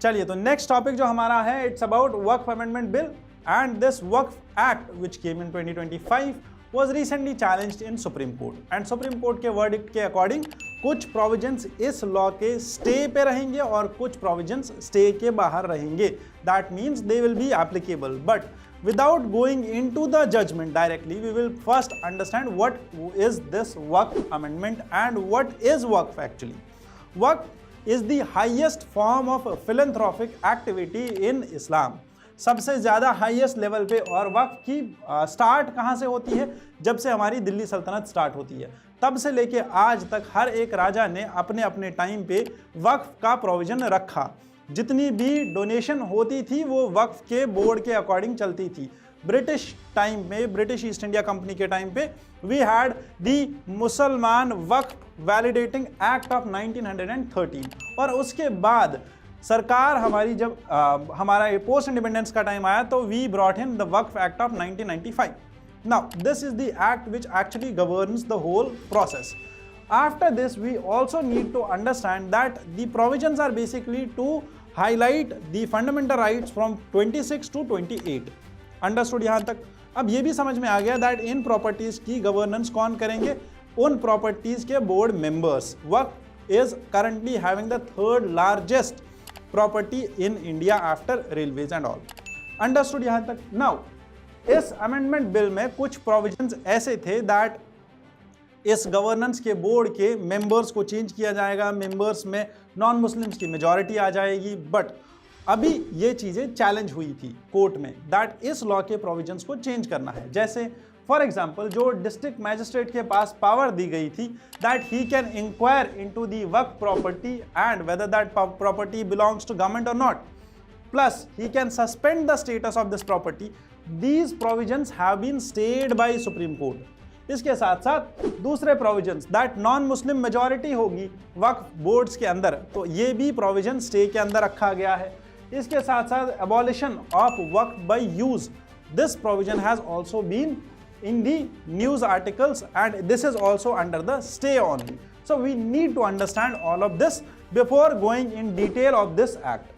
चलिए, तो next topic जो हमारा है, it's about Waqf amendment bill and this Waqf act which came in 2025 was recently challenged in Supreme Court and Supreme Court के verdict के according कुछ provisions इस लॉ के स्टे पे रहेंगे और कुछ प्रोविजंस स्टे के बाहर रहेंगे. That means they will be applicable. But without going into the judgment directly, we will first understand what is this Waqf amendment and what is Waqf actually. Waqf is the highest form of philanthropic activity in Islam. सबसे ज़्यादा highest level पे. और वक्फ की start कहाँ से होती है? जब से हमारी दिल्ली सल्तनत स्टार्ट होती है, तब से लेके आज तक हर एक राजा ने अपने अपने टाइम पे वक्फ का प्रोविज़न रखा. जितनी भी डोनेशन होती थी वो वक्फ के बोर्ड के अकॉर्डिंग चलती थी. ब्रिटिश टाइम में, ब्रिटिश ईस्ट इंडिया कंपनी के टाइम पे वी हैड दी मुसलमान वक्फ वैलिडेटिंग एक्ट ऑफ 1913. और उसके बाद सरकार हमारी जब हमारा पोस्ट इंडिपेंडेंस का टाइम आया तो we brought in the Waqf act of 1995. Now this is the act which actually governs the whole process. After this, we also need to understand that the provisions are basically to highlight the fundamental rights from 26 to 28. Understood यहाँ तक? अब ये भी समझ में आ गया that in properties की governance कौन करेंगे? उन प्रॉपर्टीज के board members. Waqf is currently having the third largest property in India after railways and all. Understood यहाँ तक? Now, इस अमेंडमेंट बिल में कुछ प्रोविजंस ऐसे थे that इस गवर्नेंस के बोर्ड के मेंबर्स को चेंज किया जाएगा, मेंबर्स में नॉन मुस्लिम्स की मेजॉरिटी आ जाएगी. बट अभी ये चीज़ें चैलेंज हुई थी कोर्ट में दैट इस लॉ के प्रोविजंस को चेंज करना है. जैसे फॉर एग्जांपल जो डिस्ट्रिक्ट मैजिस्ट्रेट के पास पावर दी गई थी that he can inquire into the waqf property and whether that property belongs to government और not. Plus he can suspend the status of this property. These provisions have been stayed by supreme court. इसके साथ साथ दूसरे provisions that non Muslim majority होगी waqf boards के अंदर, तो ये भी प्रोविजन स्टे के अंदर रखा गया है. इसके साथ साथ abolition of Waqf by use. This provision has also been in the news articles and this is also under the stay only. So we need to understand all of this before going in detail of this act.